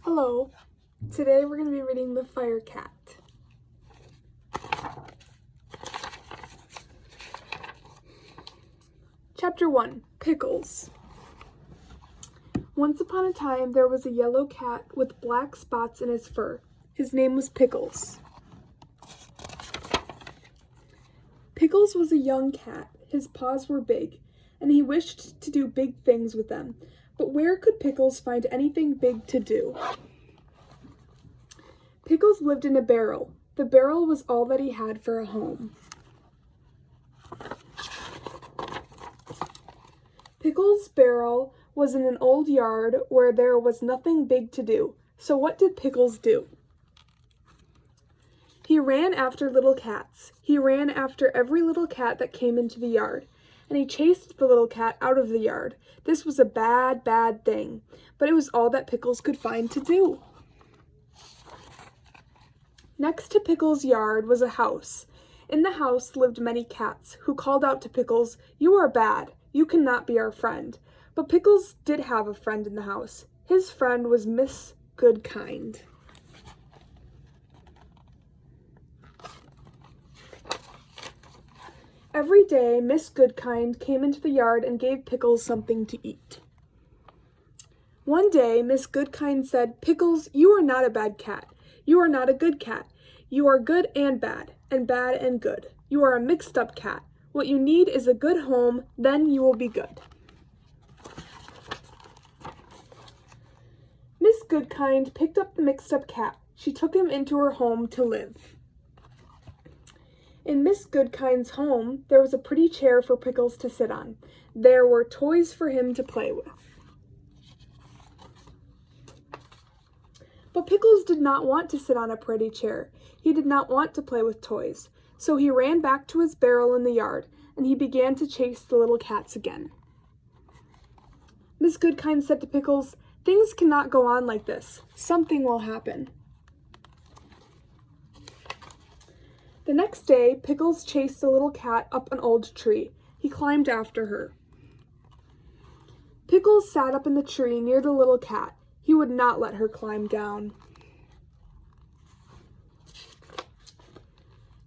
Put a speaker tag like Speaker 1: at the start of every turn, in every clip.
Speaker 1: Hello, today we're going to be reading The Fire Cat. Chapter 1, Pickles. Once upon a time there was a yellow cat with black spots in his fur. His name was Pickles. Pickles was a young cat. His paws were big, and he wished to do big things with them. But where could Pickles find anything big to do? Pickles lived in a barrel. The barrel was all that he had for a home. Pickles' barrel was in an old yard where there was nothing big to do. So what did Pickles do? He ran after little cats. He ran after every little cat that came into the yard, and he chased the little cat out of the yard. This was a bad, bad thing, but it was all that Pickles could find to do. Next to Pickles' yard was a house. In the house lived many cats, who called out to Pickles, "You are bad. You cannot be our friend." But Pickles did have a friend in the house. His friend was Miss Goodkind. Every day, Miss Goodkind came into the yard and gave Pickles something to eat. One day, Miss Goodkind said, "Pickles, you are not a bad cat. You are not a good cat. You are good and bad and good. You are a mixed-up cat. What you need is a good home, then you will be good." Miss Goodkind picked up the mixed-up cat. She took him into her home to live. In Miss Goodkind's home, there was a pretty chair for Pickles to sit on. There were toys for him to play with. But Pickles did not want to sit on a pretty chair. He did not want to play with toys. So he ran back to his barrel in the yard, and he began to chase the little cats again. Miss Goodkind said to Pickles, "Things cannot go on like this. Something will happen." The next day, Pickles chased the little cat up an old tree. He climbed after her. Pickles sat up in the tree near the little cat. He would not let her climb down.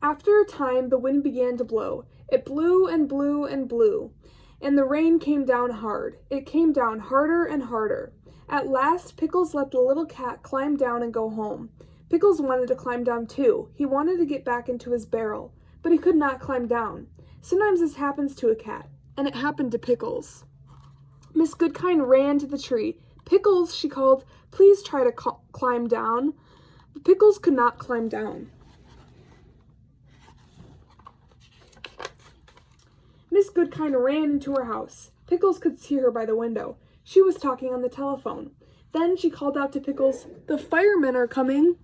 Speaker 1: After a time, the wind began to blow. It blew and blew and blew, and the rain came down hard. It came down harder and harder. At last, Pickles let the little cat climb down and go home. Pickles wanted to climb down too. He wanted to get back into his barrel, but he could not climb down. Sometimes this happens to a cat, and it happened to Pickles. Miss Goodkind ran to the tree. "Pickles," she called, "please try to climb down." But Pickles could not climb down. Miss Goodkind ran into her house. Pickles could see her by the window. She was talking on the telephone. Then she called out to Pickles, "The firemen are coming."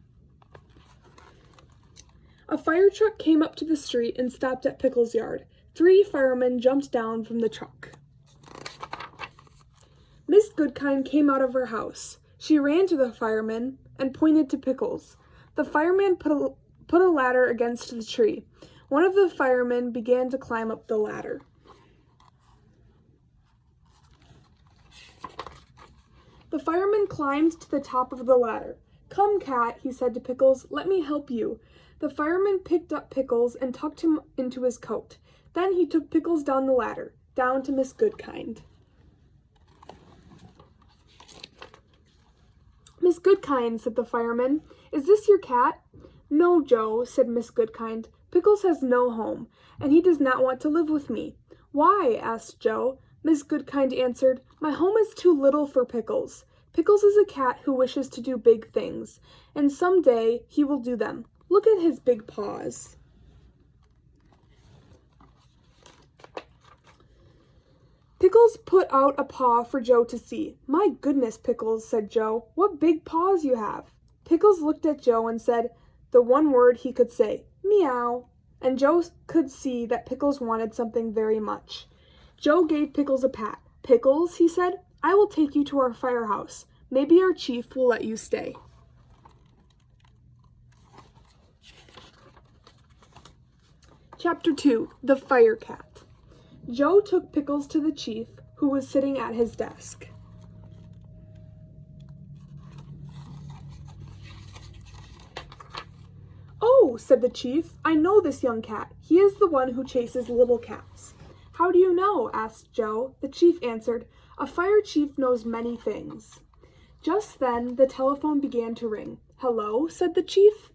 Speaker 1: A fire truck came up to the street and stopped at Pickles' yard. 3 firemen jumped down from the truck. Miss Goodkind came out of her house. She ran to the firemen and pointed to Pickles. The fireman put a ladder against the tree. One of the firemen began to climb up the ladder. The fireman climbed to the top of the ladder. "Come, cat," he said to Pickles, "let me help you." The fireman picked up Pickles and tucked him into his coat. Then he took Pickles down the ladder, down to Miss Goodkind. "Miss Goodkind," said the fireman, "is this your cat?" "No, Joe," said Miss Goodkind. "Pickles has no home, and he does not want to live with me." "Why?" asked Joe. Miss Goodkind answered, "My home is too little for Pickles. Pickles is a cat who wishes to do big things, and some day he will do them. Look at his big paws." Pickles put out a paw for Joe to see. "My goodness, Pickles," said Joe, "what big paws you have." Pickles looked at Joe and said the one word he could say, "Meow." And Joe could see that Pickles wanted something very much. Joe gave Pickles a pat. "Pickles," he said, "I will take you to our firehouse. Maybe our chief will let you stay." Chapter 2, The Fire Cat. Joe took Pickles to the chief, who was sitting at his desk. Oh, said the chief, I know this young cat. He is the one who chases little cats. How do you know? Asked Joe. The chief answered, A fire chief knows many things. Just then, the telephone began to ring. Hello, said the chief.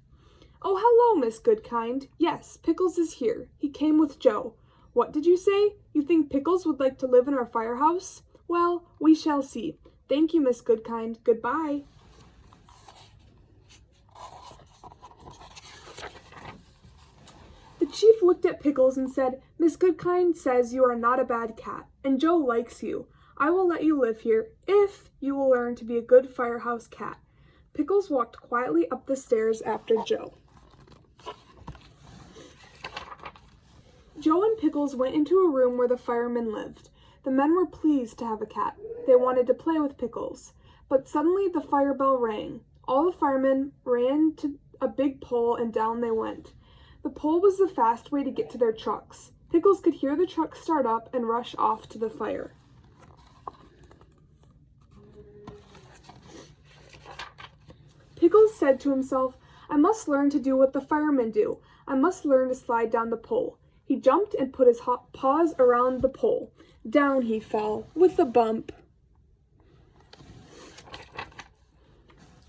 Speaker 1: Oh, hello, Miss Goodkind. Yes, Pickles is here. He came with Joe. What did you say? You think Pickles would like to live in our firehouse? Well, we shall see. Thank you, Miss Goodkind. Goodbye. The chief looked at Pickles and said, Miss Goodkind says you are not a bad cat, and Joe likes you. I will let you live here if you will learn to be a good firehouse cat. Pickles walked quietly up the stairs after Joe. Joe and Pickles went into a room where the firemen lived. The men were pleased to have a cat. They wanted to play with Pickles. But suddenly the fire bell rang. All the firemen ran to a big pole and down they went. The pole was the fast way to get to their trucks. Pickles could hear the truck start up and rush off to the fire. Pickles said to himself, I must learn to do what the firemen do. I must learn to slide down the pole. He jumped and put his paws around the pole. Down he fell, with a bump.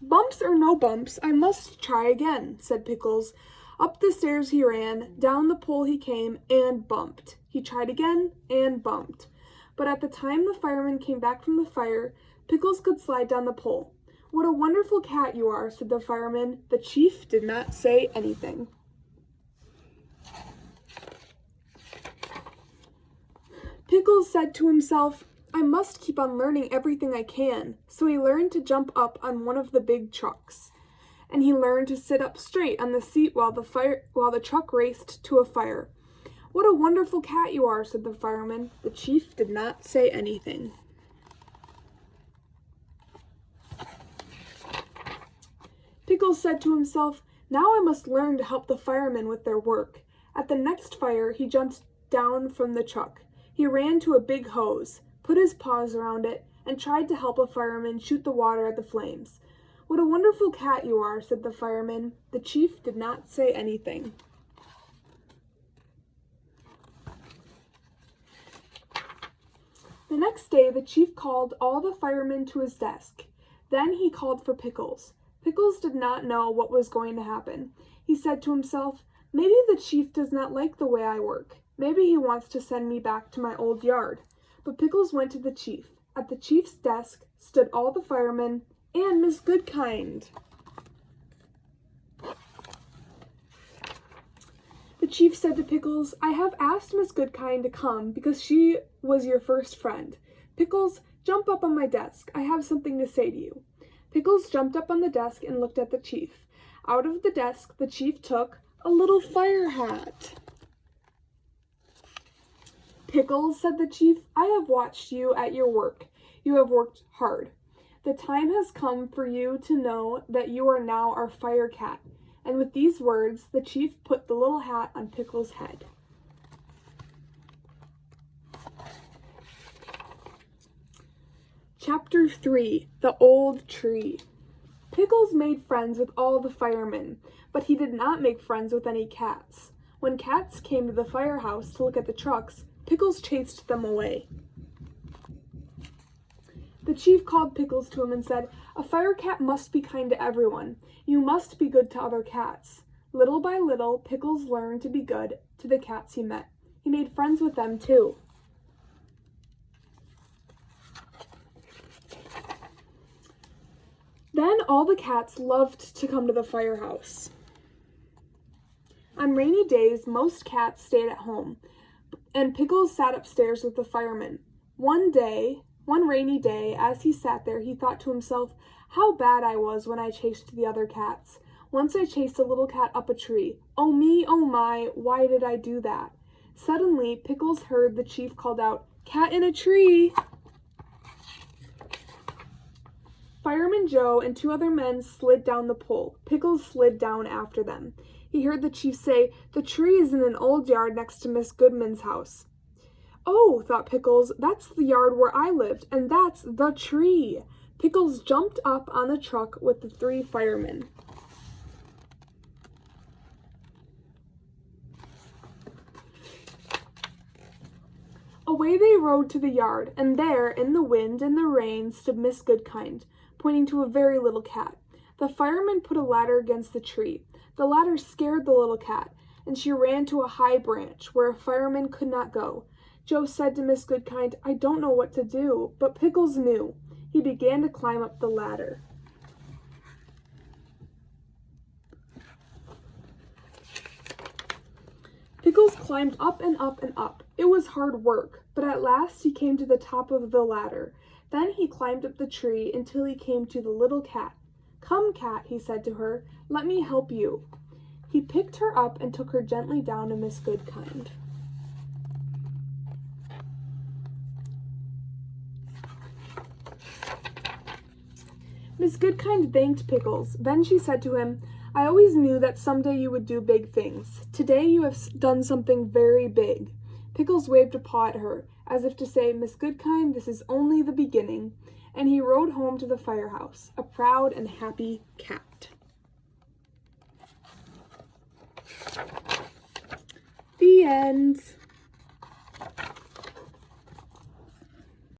Speaker 1: Bumps or no bumps, I must try again, said Pickles. Up the stairs he ran, down the pole he came, and bumped. He tried again, and bumped. But at the time the firemen came back from the fire, Pickles could slide down the pole. What a wonderful cat you are, said the fireman. The chief did not say anything. Pickles said to himself, I must keep on learning everything I can. So he learned to jump up on one of the big trucks. And he learned to sit up straight on the seat while the truck raced to a fire. What a wonderful cat you are, said the fireman. The chief did not say anything. Pickles said to himself, Now I must learn to help the firemen with their work. At the next fire, he jumped down from the truck. He ran to a big hose, put his paws around it, and tried to help a fireman shoot the water at the flames. What a wonderful cat you are, said the fireman. The chief did not say anything. The next day, the chief called all the firemen to his desk. Then he called for Pickles. Pickles did not know what was going to happen. He said to himself, Maybe the chief does not like the way I work. Maybe he wants to send me back to my old yard. But Pickles went to the chief. At the chief's desk stood all the firemen and Miss Goodkind. The chief said to Pickles, I have asked Miss Goodkind to come because she was your first friend. Pickles, jump up on my desk. I have something to say to you. Pickles jumped up on the desk and looked at the chief. Out of the desk, the chief took a little fire hat. Pickles, said the chief, I have watched you at your work. You have worked hard. The time has come for you to know that you are now our fire cat. And with these words, the chief put the little hat on Pickles' head. Chapter 3, The Old Tree. Pickles made friends with all the firemen, but he did not make friends with any cats. When cats came to the firehouse to look at the trucks, Pickles chased them away. The chief called Pickles to him and said, A fire cat must be kind to everyone. You must be good to other cats. Little by little, Pickles learned to be good to the cats he met. He made friends with them too. Then all the cats loved to come to the firehouse. On rainy days, most cats stayed at home, and Pickles sat upstairs with the firemen. One rainy day, as he sat there, he thought to himself, how bad I was when I chased the other cats. Once I chased a little cat up a tree. Oh me, oh my, why did I do that? Suddenly, Pickles heard the chief called out, Cat in a tree! Fireman Joe and two other men slid down the pole. Pickles slid down after them. He heard the chief say, The tree is in an old yard next to Miss Goodman's house. Oh, thought Pickles, that's the yard where I lived, and that's the tree. Pickles jumped up on the truck with the three firemen. Away they rode to the yard, and there, in the wind and the rain, stood Miss Goodkind, pointing to a very little cat. The fireman put a ladder against the tree. The ladder scared the little cat, and she ran to a high branch, where a fireman could not go. Joe said to Miss Goodkind, "I don't know what to do," but Pickles knew. He began to climb up the ladder. Pickles climbed up and up and up. It was hard work, but at last he came to the top of the ladder. Then he climbed up the tree until he came to the little cat. "Come, cat," he said to her, "let me help you." He picked her up and took her gently down to Miss Goodkind. Miss Goodkind thanked Pickles. Then she said to him, "I always knew that someday you would do big things. Today you have done something very big." Pickles waved a paw at her, as if to say, "Miss Goodkind, this is only the beginning," and he rode home to the firehouse, a proud and happy cat. The end.